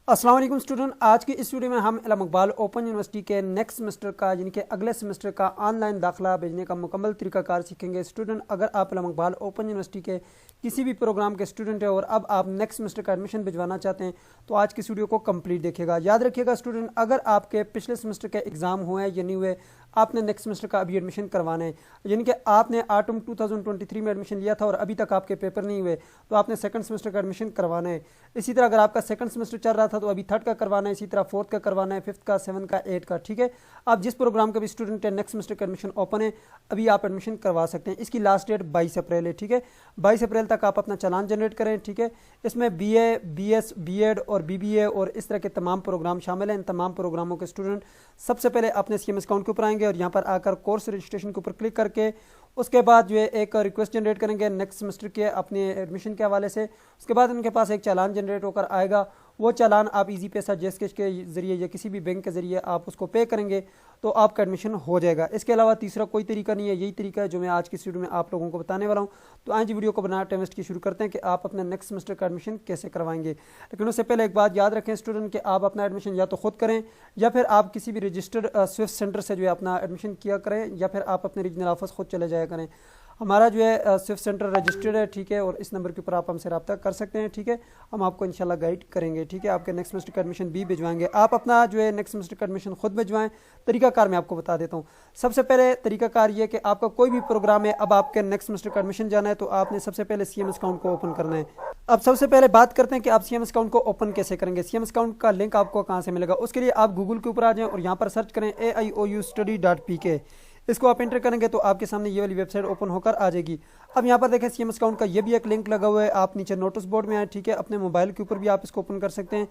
अस्सलाम वालेकुम स्टूडेंट। आज की इस वीडियो में हम इल्म इकबाल ओपन यूनिवर्सिटी के नेक्स्ट सेमेस्टर का यानी कि अगले सेमेस्टर का ऑनलाइन दाखिला भेजने का मुकम्मल तरीकाकार सीखेंगे। स्टूडेंट, अगर आप इल्म इकबाल ओपन यूनिवर्सिटी के किसी भी प्रोग्राम के स्टूडेंट हैं और अब आप नेक्स्ट सेमेस्टर का एडमिशन भिजवाना चाहते हैं तो आज की इस वीडियो को कंप्लीट देखिएगा। याद रखिएगा स्टूडेंट, अगर आपके पिछले सेमेस्टर के एग्जाम हुए हैं या नहीं हुए, आपने नेक्स्ट सेमेस्टर का अभी एडमिशन करवाना है, यानी कि आपने ऑटम 2023 में एडमिशन लिया था और अभी तक आपके पेपर नहीं हुए तो आपने सेकंड सेमेस्टर का एडमिशन करवाना है। इसी तरह अगर आपका सेकंड सेमेस्टर चल रहा था तो अभी थर्ड का करवाना है, इसी तरह फोर्थ का करवाना है, फिफ्थ का, सेवन का, एट का। ठीक है, आप जिस प्रोग्राम का भी स्टूडेंट है नेक्स्ट सेमेस्टर का एडमिशन ओपन है, अभी आप एडमिशन करवा सकते हैं। इसकी लास्ट डेट 22 अप्रैल है। ठीक है, 22 अप्रैल तक आप अपना चालान जनरेट करें। ठीक है, इसमें BA, BS, B.Ed और BBA और इस तरह के तमाम प्रोग्राम शामिल हैं। इन तमाम प्रोग्रामों के स्टूडेंट सबसे पहले अपने CMS अकाउंट के ऊपर आएंगे और यहाँ पर आकर कोर्स रजिस्ट्रेशन के ऊपर क्लिक करके उसके बाद जो है एक रिक्वेस्ट जनरेट करेंगे नेक्स्ट सेमेस्टर के अपने एडमिशन के हवाले से। उसके बाद उनके पास एक चालान जनरेट होकर आएगा। वो चालान आप इजी पैसा, जेस्केश के जरिए या किसी भी बैंक के जरिए आप उसको पे करेंगे तो आपका एडमिशन हो जाएगा। इसके अलावा तीसरा कोई तरीका नहीं है, यही तरीका है जो मैं आज की वीडियो में आप लोगों को बताने वाला हूँ। तो आज वीडियो को बना टाइम वेस्ट की शुरू करते हैं कि आप अपने नेक्स्ट सेमेस्टर का एडमिशन कैसे करवाएंगे। लेकिन उससे पहले एक बात याद रखें स्टूडेंट कि आप अपना एडमिशन या तो खुद करें या फिर आप किसी भी रजिस्टर्ड स्विफ्ट सेंटर से जो है अपना एडमिशन किया करें या फिर आप अपने रीजनल ऑफिस खुद चले जाया करें। हमारा जो है स्विफ्ट सेंटर रजिस्टर्ड है। ठीक है, और इस नंबर के ऊपर आप हमसे रब्ता कर सकते हैं। ठीक है, हम आपको इंशाल्लाह गाइड करेंगे। ठीक है, आपके नेक्स्ट सेमेस्टर का एडमिशन भी भिजवाएंगे। आप अपना जो है नेक्स्ट सेमेस्टर का एडमिशन खुद भिजवाएं। तरीकाकार मैं आपको बता देता हूँ। सबसे पहले तरीकाकार ये कि आपका कोई भी प्रोग्राम है, अब आपके नेक्स्ट सेमेस्टर का एडमिशन जाना है तो आपने सबसे पहले CMS अकाउंट को ओपन करना है। अब सबसे पहले बात करते हैं कि आप CMS अकाउंट को ओपन कैसे करेंगे। CMS अकाउंट का लिंक आपको कहाँ से मिलेगा। उसके लिए आप गूगल के ऊपर आ जाएं और यहाँ पर सर्च करें AIOUstudy.pk। इसको आप एंटर करेंगे तो आपके सामने ये वाली वेबसाइट ओपन होकर आ जाएगी। अब यहाँ पर देखें CMS अकाउंट का ये भी एक लिंक लगा हुआ है। आप नीचे नोटिस बोर्ड में आए, ठीक है, अपने मोबाइल के ऊपर भी आप इसको ओपन कर सकते हैं।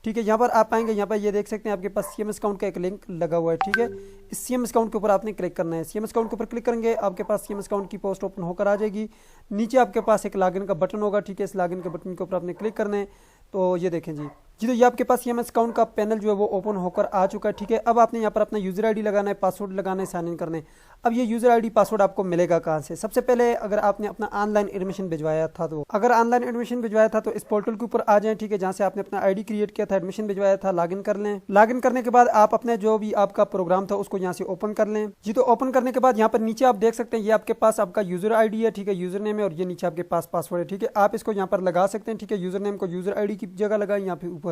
ठीक है, यहाँ पर आप आएंगे, यहाँ पर ये देख सकते हैं आपके पास CMS अकाउंट का एक लिंक लगा हुआ है। ठीक है, इस CMS अकाउंट के ऊपर आपने क्लिक करना है। CMS अकाउंट के ऊपर क्लिक करेंगे, आपके पास CMS अकाउंट की पोस्ट ओपन होकर आ जाएगी। नीचे आपके पास एक लॉगिन का बटन होगा। ठीक है, इस लॉगिन के बटन के ऊपर आपने क्लिक करना है। तो ये देखें जी, तो ये आपके पास CMS अकाउंट का पैनल जो है वो ओपन होकर आ चुका है। ठीक है, अब आपने यहाँ पर अपना यूजर ID लगाना है, पासवर्ड लगाना है, साइन इन करना है। अब ये यूजर ID पासवर्ड आपको मिलेगा कहाँ से। सबसे पहले अगर आपने अपना ऑनलाइन एडमिशन भिजवाया था तो अगर ऑनलाइन एडमिशन भिजवाया था तो इस पोर्टल के ऊपर आ जाएं। ठीक है, जहाँ से आपने अपना ID क्रिएट किया था, एडमिशन भिजवाया था, लॉगिन कर लें। लॉगिन करने के बाद आप अपने जो भी आपका प्रोग्राम था उसको यहाँ से ओपन कर लें जी। तो ओपन करने के बाद यहाँ पर नीचे आप देख सकते हैं ये आपके पास आपका यूजर ID है। ठीक है, यूजर नेम है और ये नीचे आपके पास पासवर्ड है। ठीक है, आप इसको यहाँ पर लगा सकते हैं। ठीक है, यूजर नेम को यूजर ID की जगह लगाएं, यहाँ पे ऊपर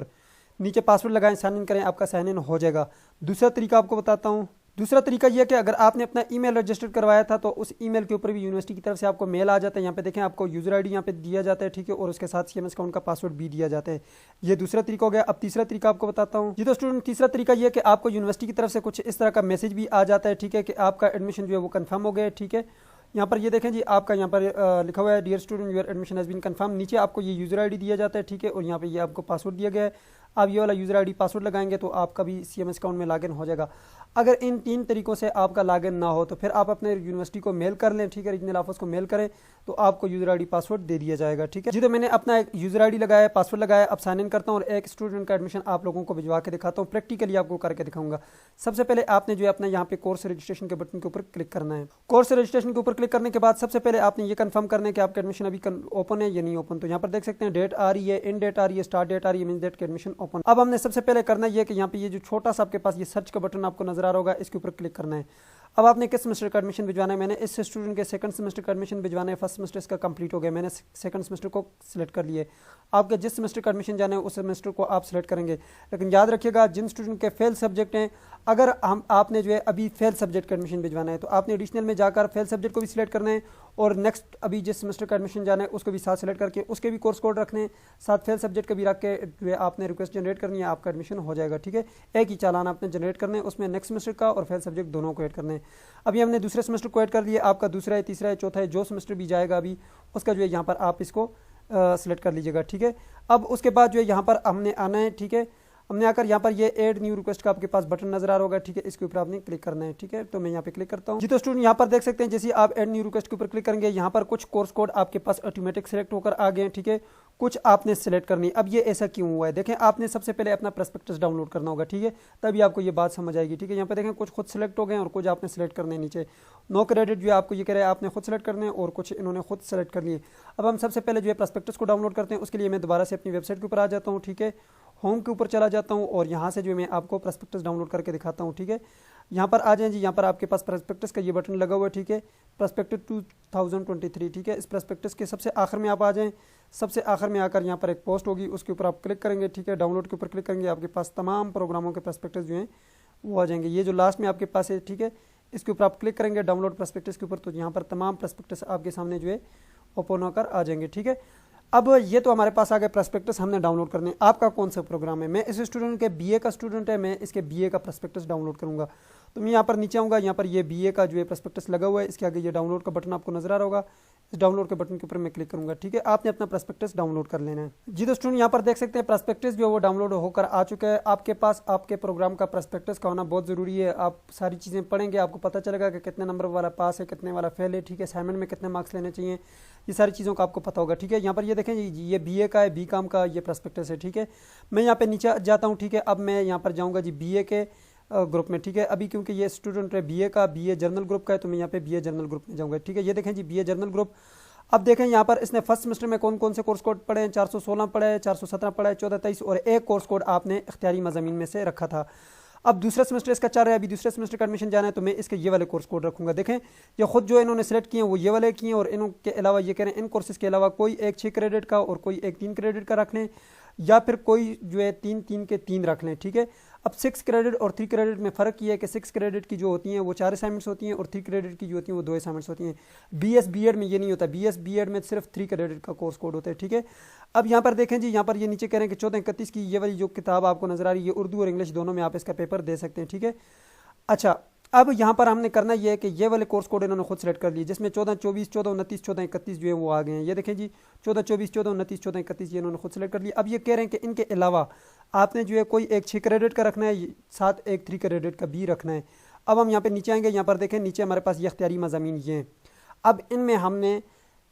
नीचे पासवर्ड लगाएं, साइन इन करें, आपका साइन इन हो जाएगा। दूसरा तरीका आपको बताता हूँ। दूसरा तरीका यह कि अगर आपने अपना ईमेल रजिस्टर करवाया था तो उस ईमेल के ऊपर भी यूनिवर्सिटी की तरफ से आपको मेल आ जाता है। यहाँ पे देखें आपको यूजर ID यहाँ पे दिया जाता है। ठीक है, और उसके साथ CMS अकाउंट का पासवर्ड भी दिया जाता है। ये दूसरा तरीका हो गया। अब तीसरा तरीका आपको बताता हूँ जी। तो स्टूडेंट, तीसरा तरीका यह कि आपको यूनिवर्सिटी की तरफ से कुछ इस तरह का मैसेज भी आ जाता है। ठीक है, कि आपका एडमिशन जो है वो कन्फर्म हो गया। ठीक है, यहाँ पर ये देखें जी, आपका यहाँ पर लिखा हुआ है dear student your admission has been confirmed. नीचे आपको ये यूजर ID दिया जाता है। ठीक है, और यहाँ पे ये आपको पासवर्ड दिया गया है। आप ये वाला यूजर ID पासवर्ड लगाएंगे तो आपका भी CMS अकाउंट में लॉगिन हो जाएगा। अगर इन तीन तरीकों से आपका लॉगिन ना हो तो फिर आप अपने यूनिवर्सिटी को मेल कर लें। ठीक है, रीजनल ऑफिस को मेल करें तो आपको यूजर ID पासवर्ड दे दिया जाएगा। ठीक है जी, तो मैंने अपना एक यूजर ID लगाया, पासवर्ड लगाया। अब साइन इन करता हूँ और एक स्टूडेंट का एडमिशन आप लोगों को भिजवा के दिखाता हूँ, प्रैक्टिकली आपको करके दिखाऊंगा। सबसे पहले आपने जो है अपना यहाँ पे कोर्स रजिस्ट्रेशन के बटन के ऊपर क्लिक करना है। कोर्स रजिस्ट्रेशन के ऊपर क्लिक करने के बाद सबसे पहले आपने ये कंफर्म करना है कि आपका एडमिशन अभी ओपन है या नहीं ओपन। तो यहाँ पर देख सकते हैं डेट आ रही है, इन डेट आ रही है, स्टार्ट डेट आ रही है, मीन डेट के एडमिशन ओपन। अब हमने सबसे पहले करना है कि यहाँ पे ये जो छोटा सा आपके पास ये सर्च का बटन आपको नजर आ रहा होगा, इसके ऊपर क्लिक करना है। अब आपने किस सेमेस्टर का एडमिशन भिजवाना है। मैंने इस स्टूडेंट के सेकंड सेमेस्टर का एडमिशन भिजवाना है। फर्स्ट सेमेस्टर इसका कंप्लीट हो गया, मैंने सेकंड सेमेस्टर को सिलेक्ट कर लिया है। आपके जिस सेमेस्टर का एडमिशन जाना है उस सेमेस्टर को आप सिलेक्ट करेंगे। लेकिन याद रखिएगा जिन स्टूडेंट के फेल सब्जेक्ट हैं, अगर आपने जो है अभी फेल सब्जेक्ट का एडमिशन भिजवाना है तो आपने एडिशनल में जाकर फेल सब्जेक्ट को भी सिलेक्ट करना है और नेक्स्ट अभी जिस सेमेस्टर का एडमिशन जाना है उसको भी साथ सिलेक्ट करके उसके भी कोर्स कोड रखने हैं, साथ फेल सब्जेक्ट का भी रख के जो है आपने रिक्वेस्ट जनरेट करनी है, आपका एडमिशन हो जाएगा। ठीक है, एक ही चालान आपने जनरेट करना है, उसमें नेक्स्ट सेमेस्टर का और फेल सब्जेक्ट दोनों को ऐड करना है। अभी हमने दूसरे सेमेस्टर को ऐड कर लिया, आपका दूसरा है, तीसरा है, चौथा है, जो सेमेस्टर भी जाएगा अभी उसका जो है यहाँ पर आप इसको सिलेक्ट कर लीजिएगा। ठीक है, अब उसके बाद जो है यहाँ पर हमने आना है। ठीक है, हमने आकर यहाँ पर ये ऐड न्यू रिक्वेस्ट का आपके पास बटन नजर आ रहा होगा। ठीक है, इसके ऊपर आपने क्लिक करना है। ठीक है, तो मैं यहाँ पे क्लिक करता हूँ जी। तो स्टूडेंट यहाँ पर देख सकते हैं जैसे आप ऐड न्यू रिक्वेस्ट के ऊपर क्लिक करेंगे यहाँ पर कुछ कोर्स कोड आपके पास ऑटोमेटिक सेलेक्ट होकर आ गए हैं। ठीक है, कुछ आपने सेलेक्ट करनी। अब ये ऐसा क्यों हुआ है, देखें आपने सबसे पहले अपना प्रोस्पेक्टस डाउनलोड करना होगा। ठीक है, तभी आपको ये बात समझ आएगी। ठीक है, यहाँ पे देखें कुछ खुद सेलेक्ट हो गए और कुछ आपने सेलेक्ट करने नीचे नो क्रेडिट जो है आपको ये कह रहा है आपने खुद सेलेक्ट करने और कुछ इन्होंने खुद सेलेक्ट कर लिए। अब हम सबसे पहले जो है प्रोस्पेक्टस को डाउनलोड करते हैं, उसके लिए मैं दोबारा से अपनी वेबसाइट के ऊपर आ जाता हूँ। ठीक है, होम के ऊपर चला जाता हूँ और यहाँ से जो है मैं आपको प्रॉस्पेक्टस डाउनलोड करके दिखाता हूँ। ठीक है, यहाँ पर आ जाएं जी। यहाँ पर आपके पास प्रॉस्पेक्टस का ये बटन लगा हुआ है। ठीक है, प्रॉस्पेक्टस 2023। ठीक है, इस प्रॉस्पेक्टस के सबसे आखिर में आप आ जाएं। सबसे आखिर में आकर यहाँ पर एक पोस्ट होगी, उसके ऊपर आप क्लिक करेंगे। ठीक है, डाउनलोड के ऊपर क्लिक करेंगे, आपके पास तमाम प्रोग्रामों के प्रॉस्पेक्टस जो हैं वो आ जाएंगे। ये जो लास्ट में आपके पास है, ठीक है, इसके ऊपर आप क्लिक करेंगे डाउनलोड प्रॉस्पेक्टस के ऊपर, तो यहाँ पर तमाम प्रॉस्पेक्टस आपके सामने जो है ओपन होकर आ जाएंगे। ठीक है, अब ये तो हमारे पास आ गए प्रॉस्पेक्टस हमने डाउनलोड करने। आपका कौन सा प्रोग्राम है? मैं इस स्टूडेंट के बीए का स्टूडेंट है, मैं इसके बीए का प्रॉस्पेक्टस डाउनलोड करूंगा। तो मैं यहाँ पर नीचे आऊँगा, यहाँ पर ये बीए का जो है प्रॉस्पेक्टस लगा हुआ है, इसके आगे ये डाउनलोड का बटन आपको नजर आ रहा होगा। इस डाउनलोड के बटन के ऊपर मैं क्लिक करूंगा। ठीक है, आपने अपना प्रॉस्पेक्टस डाउनलोड कर लेना है जी। तो स्टूडेंट यहाँ पर देख सकते हैं प्रॉस्पेक्टस जो है वो डाउनलोड होकर आ चुका है। आपके पास आपके प्रोग्राम का प्रॉस्पेक्टस का होना बहुत ज़रूरी है। आप सारी चीज़ें पढ़ेंगे, आपको पता चलेगा कि कितने नंबर वाला पास है, कितने वाला फेल है। ठीक है, असाइनमेंट में कितने मार्क्स लेने चाहिए, ये सारी चीज़ों का आपको पता होगा। ठीक है, यहाँ पर ये देखें ये बीए का है, बीकॉम का ये प्रॉस्पेक्टस है। ठीक है, मैं यहाँ पे नीचे जाता हूँ। ठीक है, अब मैं यहाँ पर जाऊँगा जी बीए के ग्रुप में। ठीक है, अभी क्योंकि ये स्टूडेंट है बीए का, बीए जर्नल ग्रुप का है, तो मैं यहाँ पे बीए जर्नल ग्रुप में जाऊँगा। ठीक है, ये देखें जी बीए जर्नल ग्रुप। अब देखें यहाँ पर इसने फर्स्ट सेमेस्टर में कौन कौन से कोर्स कोड पढ़े हैं। 416 पढ़े हैं, 417 पढ़े हैं, 1423 और एक कोर्स कोड आपने इख्तियारी मज़ामीन में से रखा था। अब दूसरा सेमेस्टर इसका चल रहा है, अभी दूसरे सेमेस्टर का एडमिशन जाना है, तो मैं इसके ये वाले कोर्स कोड रखूंगा। देखें ये खुद जो इन्होंने सेलेक्ट किए हैं वो ये वाले किए हैं, और इनके अलावा ये कह रहे हैं इन कोर्सेज के अलावा कोई एक 6 क्रेडिट का और कोई एक 3 क्रेडिट का रख लें, या फिर कोई जो है 3 के 3 रख लें। ठीक है, अब 6 क्रेडिट और 3 क्रेडिट में फ़र्क ये है कि 6 क्रेडिट की जो होती हैं वो 4 असाइनमेंट्स होती हैं, और 3 क्रेडिट की जो होती हैं वो 2 असाइनमेंट्स होती हैं। बीएस बीएड में ये नहीं होता, बीएस बीएड में सिर्फ 3 क्रेडिट का कोर्स कोड होता है। ठीक है, अब यहाँ पर देखें जी, यहाँ पर ये नीचे कह रहे हैं कि 1431 की ये वाली जो किताब आपको नजर आ रही है, उर्दू और इंग्लिश दोनों में आप इसका पेपर दे सकते हैं। ठीक है, अच्छा अब यहाँ पर हमने करना ये है कि ये वाले कोर्स कोड इन्होंने खुद सेलेक्ट कर लिए, जिसमें 1424, 1429, 1431 जो है वो आ गए हैं। ये देखें जी 1424, 1429, 1431 ये इन्होंने खुद सेलेक्ट कर लिया। अब ये कह रहे हैं कि इनके अलावा आपने जो है कोई एक 6 क्रेडिट का रखना है, साथ एक 3 क्रेडिट का भी रखना है। अब हम यहाँ पे नीचे आएंगे, यहाँ पर देखें नीचे हमारे पास ये इख्तियारी मज़ामीन ये हैं। अब इनमें हमने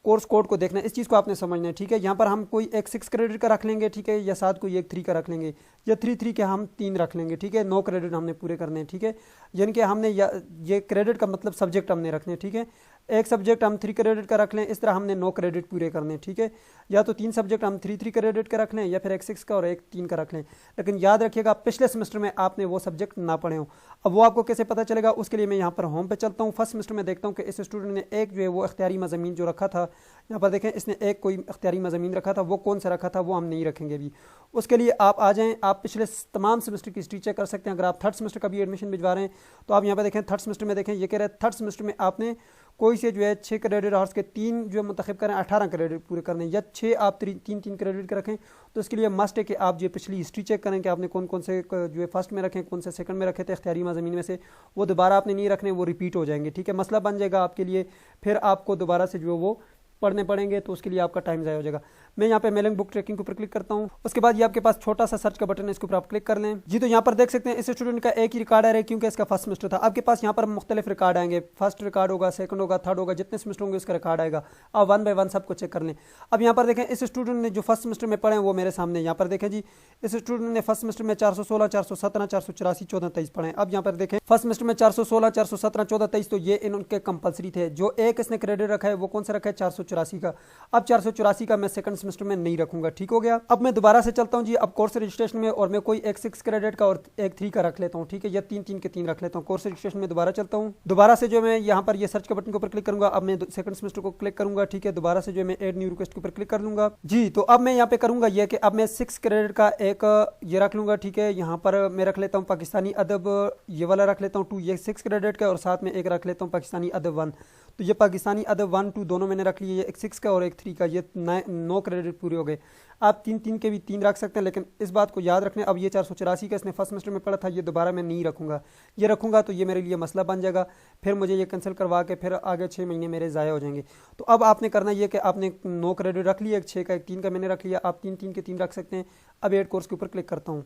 कोर्स कोड को देखना है, इस चीज़ को आपने समझना है। ठीक है, यहाँ पर हम कोई एक 6 क्रेडिट का रख लेंगे। ठीक है, या साथ कोई एक 3 का रख लेंगे, या 3 के हम 3 रख लेंगे। ठीक है, 9 क्रेडिट हमने पूरे करने हैं। ठीक है, यानी कि हमने ये क्रेडिट का मतलब सब्जेक्ट हमने रखने हैं। ठीक है, एक सब्जेक्ट हम 3 क्रेडिट का रख लें, इस तरह हमने 9 क्रेडिट पूरे करने हैं। ठीक है, या तो 3 सब्जेक्ट हम 3 क्रेडिट का रख लें, या फिर एक 6 का और एक 3 का रख लें। लेकिन याद रखिएगा पिछले सेमेस्टर में आपने वो सब्जेक्ट ना पढ़े हो। अब वो आपको कैसे पता चलेगा, उसके लिए मैं यहाँ पर होम पे चलता हूँ। फर्स्ट सेमेस्टर में देखता हूँ कि इस स्टूडेंट ने एक जो है वो इख्तियारी मज़ामीन जो रखा था, यहाँ पर देखें इसने एक कोई इख्तियारी मज़ामीन रखा था, वो कौन सा रखा था वो हम नहीं रखेंगे अभी। उसके लिए आप आ जाएँ, आप पिछले तमाम सेमेस्टर की हिस्ट्री चेक कर सकते हैं। अगर आप थर्ड सेमेस्टर का भी एडमिशन भिजवा रहे हैं तो आप यहाँ पर देखें थर्ड सेमेस्टर में देखें, ये कह रहे हैं थर्ड सेमेस्टर में आपने कोई से जो है 6 क्रेडिट आवर्स के 3 जो है मुंतखब करें, 18 क्रेडिट पूरे करने, या 6 आप 3 क्रेडिट के रखें। तो इसके लिए मस्ट है कि आप जो पिछली हिस्ट्री चेक करें कि आपने कौन कौन से जो है फर्स्ट में रखें, कौन से सेकंड में रखे थे इख्तियारी मज़ामीन में से, वो दोबारा आपने नहीं रखने, वो रिपीट हो जाएंगे। ठीक है, मसला बन जाएगा आपके लिए, फिर आपको दोबारा से जो है वो पढ़ने पड़ेंगे, तो उसके लिए आपका टाइम ज़ाया हो जाएगा। मैं यहाँ पे मेलिंग बुक ट्रैकिंग के ऊपर क्लिक करता हूँ। उसके बाद ये आपके पास छोटा सा सर्च का बटन है, इसके ऊपर आप क्लिक कर लें जी। तो यहाँ पर देख सकते हैं इस स्टूडेंट का एक ही रिकॉर्ड आ रहा है, क्योंकि इसका फर्स्ट सेमेस्टर था। आपके पास यहाँ पर मुख्तलिफ रिकॉर्ड आएंगे, फर्स्ट रिकॉर्ड होगा, सेकंड होगा, थर्ड होगा, जितने सेमेस्टर होंगे उसका रिकॉर्ड आएगा। आप 1 बाय 1 सबको चेक कर लें। अब यहाँ पर देखें इस स्टूडेंट ने जो फर्स्ट सेमेस्टर में पढ़े हैं वो मेरे सामने यहाँ पर देखें जी। इस स्टूडेंट ने फर्स्ट सेमेस्टर में 416, 417, 484, 1423 पढ़े। अब यहाँ पर देखें फर्स्ट सेमेस्टर में 416, 417, 1423 तो ये इनके कंपलसरी थे। जो एक इसने क्रेडिट रखा है वो कौन सा रखा है, 484 का। अब 484 का मैं सेकंड सेमेस्टर में नहीं रखूंगा। ठीक हो गया, अब मैं दोबारा से चलता हूं जी। अब कोर्स रजिस्ट्रेशन में और मैं कोई एक 6 क्रेडिट का और एक 3 का रख लेता हूं। ठीक है, या 3 के 3 रख लेता हूं। कोर्स रजिस्ट्रेशन में दोबारा चलता हूं। दोबारा से जो मैं यहाँ पर ये सर्च के बटन के ऊपर क्लिक करूंगा। अब मैं सेकंड सेमेस्टर को क्लिक करूंगा। ठीक है, दोबारा से जो मैं ऐड न्यू रिक्वेस्ट के ऊपर क्लिक कर लूंगा जी। तो अब मैं यहाँ पे करूंगा ये कि अब मैं 6 क्रेडिट का एक ये रख लूंगा। ठीक है, यहाँ पर मैं रख लेता हूँ पाकिस्तानी अदब, ये वाला रख लेता हूँ 2, ये 6 क्रेडिट का, और साथ में एक रख लेता हूँ पाकिस्तानी अदब 1। तो ये पाकिस्तानी अदब 1, 2 दोनों मैंने रख लिए, एक 6 का और एक 3 का, ये 9 क्रेडिट पूरे हो गए। आप 3 के भी 3 रख सकते हैं, लेकिन इस बात को याद रखने, अब ये 484 का इसने फर्स्ट सेमेस्टर में पढ़ा था, ये दोबारा मैं नहीं रखूंगा। ये रखूंगा तो ये मेरे लिए मसला बन जाएगा, फिर मुझे ये कैंसिल करवा के फिर आगे 6 महीने मेरे ज़ाया हो जाएंगे। तो अब आपने करना ये कि आपने 9 क्रेडिट रख लिया, एक 6 का, एक 3 का मैंने रख लिया। आप 3 के 3 रख सकते हैं। अब एड कोर्स के ऊपर क्लिक करता हूँ।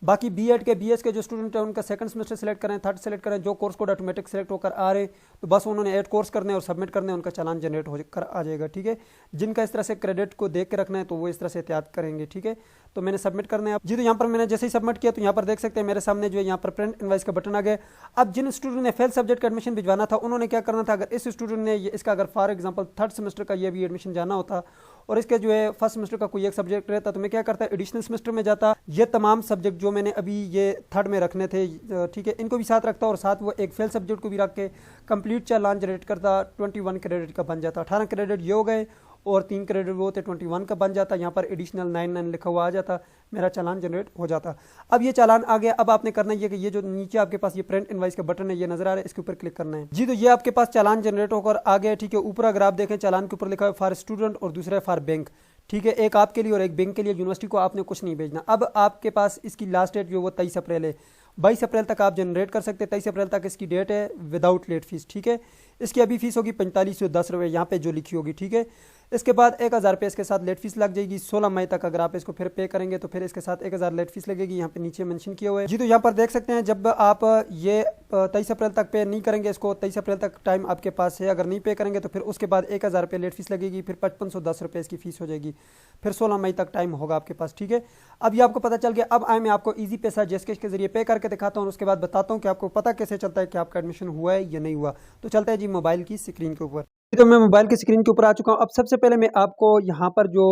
बाकी बीएड के बीएस के जो स्टूडेंट हैं उनका सेकंड सेमेस्टर सेलेक्ट करें, थर्ड सेलेक्ट करें, जो कोर्स कोड ऑटोमेटिक सेलेक्ट होकर आ रहे तो बस उन्होंने ऐड कोर्स करने और सबमिट करने, उनका चालान जनरेट होकर आ जाएगा। ठीक है, जिनका इस तरह से क्रेडिट को देख के रखना है तो वो इस तरह से एहतियात करेंगे। ठीक है, तो मैंने सबमिट करना है जी। तो यहाँ पर मैंने जैसे ही सबमिट किया तो यहाँ पर देख सकते हैं मेरे सामने जो है यहाँ पर प्रिंट इनवाइस का बटन आ गया। अब जिन स्टूडेंट ने फेल सब्जेक्ट का एडमिशन भिजवाना था उन्होंने क्या करना था, अगर इस स्टूडेंट ने इसका अगर फॉर एग्जांपल थर्ड सेमेस्टर का ये भी एडमिशन जाना होता और इसके जो है फर्स्ट सेमेस्टर का कोई एक सब्जेक्ट रहता तो मैं क्या करता, एडिशनल सेमेस्टर में जाता, ये तमाम सब्जेक्ट जो मैंने अभी ये थर्ड में रखने थे, ठीक है, इनको भी साथ रखता और साथ वो एक फेल सब्जेक्ट को भी रख के कंप्लीट चालान जनरेट करता। 21 क्रेडिट का बन जाता, 18 क्रेडिट ये हो गए और 3 क्रेडिट वो होते 21 का बन जाता। यहाँ पर एडिशनल 99 लिखा हुआ आ जाता, मेरा चालान जनरेट हो जाता। अब ये चालान आ गया, अब आपने करना है कि ये जो नीचे आपके पास ये प्रिंट इनवाइस का बटन है ये नजर आ रहा है, इसके ऊपर क्लिक करना है जी। तो ये आपके पास चालान जनरेट होकर आ गया, ठीक है। ऊपर अगर आप देखें चालान के ऊपर लिखा है फॉर स्टूडेंट और दूसरा है फॉर बैंक, ठीक है, एक आपके लिए और एक बैंक के लिए। यूनिवर्सिटी को आपने कुछ नहीं भेजना। अब आपके पास इसकी लास्ट डेट जो वो 23 अप्रैल है, 22 अप्रैल तक आप जनरेट कर सकते हैं। 23 अप्रैल तक इसकी डेट है विदाउट लेट फीस, ठीक है। इसकी अभी फीस होगी 4510 रुपये यहाँ पे जो लिखी होगी, ठीक है। इसके बाद 1000 रुपये इसके साथ लेट फीस लग जाएगी। 16 मई तक अगर आप इसको फिर पे करेंगे तो फिर इसके साथ 1000 लेट फीस लगेगी, यहाँ पे नीचे मेंशन किया हुआ है जी। तो यहाँ पर देख सकते हैं जब आप ये 23 अप्रैल तक पे नहीं करेंगे इसको, 23 अप्रैल तक टाइम आपके पास है, अगर नहीं पे करेंगे तो फिर उसके बाद 1000 रुपये लेट फीस लगेगी, फिर 5510 रुपये इसकी फीस हो जाएगी, फिर 16 मई तक टाइम होगा आपके पास, ठीक है। अब ये आपको पता चल गया। अब आए मैं आपको ईजी पैसा जेसकैश के जरिए पे करके दिखाता हूँ, उसके बाद बताता हूँ कि आपको पता कैसे चलता है कि आपका एडमिशन हुआ है या नहीं हुआ। तो चलता है जी मोबाइल की स्क्रीन के ऊपर। तो मैं मोबाइल की स्क्रीन के ऊपर आ चुका हूँ। अब सबसे पहले मैं आपको यहाँ पर जो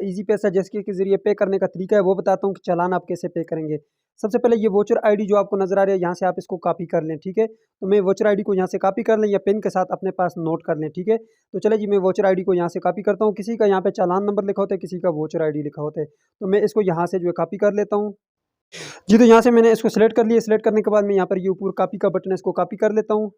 ईजी पैसा जेसकैश के जरिए पे करने का तरीका है वो बताता हूँ कि चालान आप कैसे पे करेंगे। सबसे पहले ये वोचर आईडी जो आपको नजर आ रही है यहाँ से आप इसको कॉपी कर लें, ठीक है। तो मैं वोचर आईडी को यहाँ से कॉपी कर लें या पेन के साथ अपने पास नोट कर लें, ठीक है। तो चले जी मैं वोचर आईडी को यहाँ से कॉपी करता हूँ। किसी का यहाँ पे चालान नंबर लिखा होता है, किसी का वोचर आईडी लिखा होता है, तो मैं इसको यहाँ से जो है कॉपी कर लेता हूँ जी। तो यहाँ से मैंने इसको सिलेक्ट कर लिया। सिलेक्ट करने के बाद मैं यहाँ पर ये ऊपर कॉपी का बटन है, इसको कॉपी कर लेता हूँ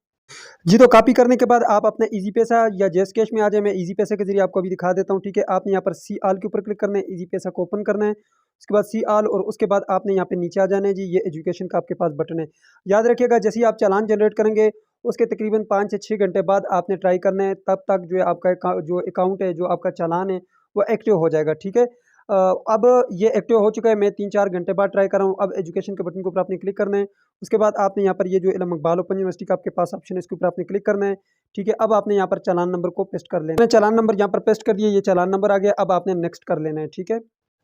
जी। तो कॉपी करने के बाद आप अपने इजी पैसा या जेसकैश में आ जाए। मैं इजी पैसा के जरिए आपको अभी दिखा देता हूँ, ठीक है। आपने यहाँ पर सी आल के ऊपर क्लिक करना है, इजी पैसा को ओपन करना है, उसके बाद सी आल और उसके बाद आपने यहाँ पे नीचे आ जाना है जी। ये एजुकेशन का आपके पास बटन है। याद रखिएगा जैसे ही आप चालान जनरेट करेंगे उसके तकरीबन 5 से 6 घंटे बाद आपने ट्राई करना है, तब तक जो है आपका जो अकाउंट है, जो आपका चालान है वो एक्टिव हो जाएगा, ठीक है। अब ये एक्टिव हो चुका है। मैं 3-4 घंटे बाद ट्राई कर रहा हूँ। अब एजुकेशन के बटन के ऊपर आपने क्लिक करना है, उसके बाद आपने यहाँ पर ये जो इल्म इकबाल ओपन यूनिवर्सिटी का आपके पास ऑप्शन है इसके ऊपर आपने क्लिक करना है, ठीक है। अब आपने यहाँ पर चालान नंबर को पेस्ट कर लेना है। चालान नंबर यहाँ पर पेस्ट कर दिया, ये चालान नंबर आ गया। अब आपने नेक्स्ट कर लेना है, ठीक है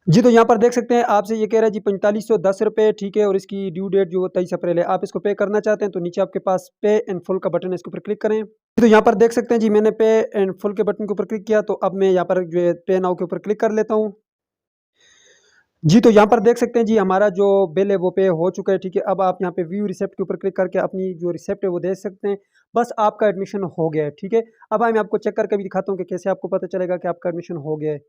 जी। तो यहाँ पर देख सकते हैं आपसे ये कह रहा है जी 4510 रुपये, ठीक है, और इसकी ड्यू डेट जो 23 अप्रैल है। आप इसको पे करना चाहते हैं तो नीचे आपके पास पे एंड फुल का बटन है, इसके ऊपर क्लिक करें। तो यहाँ पर देख सकते हैं जी मैंने पे एंड फुल के बटन के ऊपर क्लिक किया। तो अब मैं यहाँ पर जो है पे नाउ के ऊपर क्लिक कर लेता हूँ जी। तो यहाँ पर देख सकते हैं जी हमारा जो बिल है वो पे हो चुका है, ठीक है। अब आप यहाँ पे व्यू रिसिप्ट के ऊपर क्लिक करके अपनी जो रिसिप्ट है वो देख सकते हैं। बस आपका एडमिशन हो गया है, ठीक है। अब मैं आपको चेक करके भी दिखाता हूँ कि कैसे आपको पता चलेगा कि आपका एडमिशन हो गया है।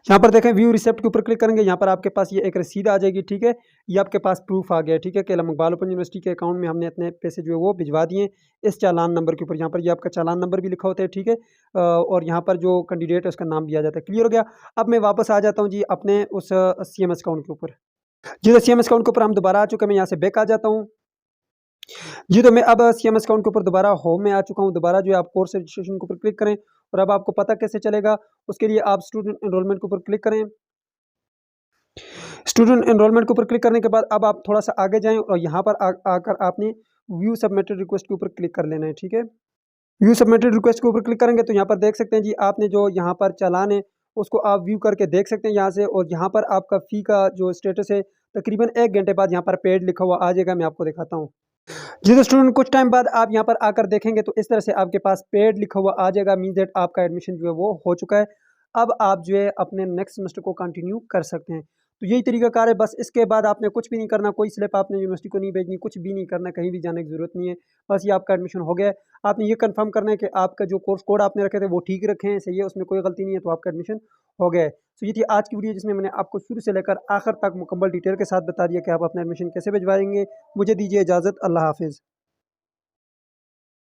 यहाँ पर देखें व्यू रिसिप्ट के ऊपर क्लिक करेंगे, यहाँ पर आपके पास ये एक रसीद आ जाएगी, ठीक है। ये आपके पास प्रूफ आ गया, ठीक है, कि इल्म इकबाल ओपन यूनिवर्सिटी के अकाउंट में हमने अपने पैसे जो है वो भिजवा दिए इस चालान नंबर के ऊपर। यहाँ पर ये आपका चालान नंबर भी लिखा होता है, ठीक है, और यहाँ पर जो कैंडिडेट है उसका नाम भी आ जाता है। क्लियर हो गया। अब मैं वापस आ जाता हूँ जी अपने उस CMS अकाउंट के ऊपर जी। तो CMS अकाउंट के ऊपर हम दोबारा आ चुके हैं। मैं यहाँ से बैक आ जाता हूँ जी। तो मैं अब CMS अकाउंट के ऊपर दोबारा होम में आ चुका हूँ। दोबारा जो है आप कोर्स रजिस्ट्रेशन के ऊपर क्लिक करें और अब आपको पता कैसे चलेगा उसके लिए आप स्टूडेंट एनरोलमेंट के ऊपर क्लिक करें। स्टूडेंट एनरोलमेंट के ऊपर क्लिक करने के बाद अब आप थोड़ा सा आगे जाएं और यहाँ पर आकर आपने व्यू सबमिटेड रिक्वेस्ट के ऊपर क्लिक कर लेना है, ठीक है। व्यू सबमिटेड रिक्वेस्ट के ऊपर क्लिक करेंगे तो यहाँ पर देख सकते हैं जी आपने जो यहाँ पर चालान है उसको आप व्यू करके देख सकते हैं यहाँ से। और यहाँ पर आपका फ़ी का जो स्टेटस है तकरीबन 1 घंटे बाद यहाँ पर पेड लिखा हुआ आ जाएगा। मैं आपको दिखाता हूँ जी। तो स्टूडेंट कुछ टाइम बाद आप यहाँ पर आकर देखेंगे तो इस तरह से आपके पास पेड लिखा हुआ आ जाएगा। मीन दैट आपका एडमिशन जो है वो हो चुका है। अब आप जो है अपने नेक्स्ट सेमेस्टर को कंटिन्यू कर सकते हैं। तो यही तरीकाकार है, बस इसके बाद आपने कुछ भी नहीं करना, कोई स्लिप आपने यूनिवर्सिटी को नहीं भेजनी, कुछ भी नहीं करना, कहीं भी जाने की ज़रूरत नहीं है। बस ये आपका एडमिशन हो गया है। आपने ये कंफर्म करना है कि आपका जो कोर्स कोड आपने रखे थे वो ठीक रखे हैं, सही है, उसमें कोई गलती नहीं है, तो आपका एडमिशन हो गया है। तो ये थी आज की वीडियो जिसमें मैंने आपको शुरू से लेकर आखिर तक मुकम्मल डिटेल के साथ बता दिया कि आप अपना एडमिशन कैसे भिजवाएंगे। मुझे दीजिए इजाज़त। अल्लाह हाफिज़।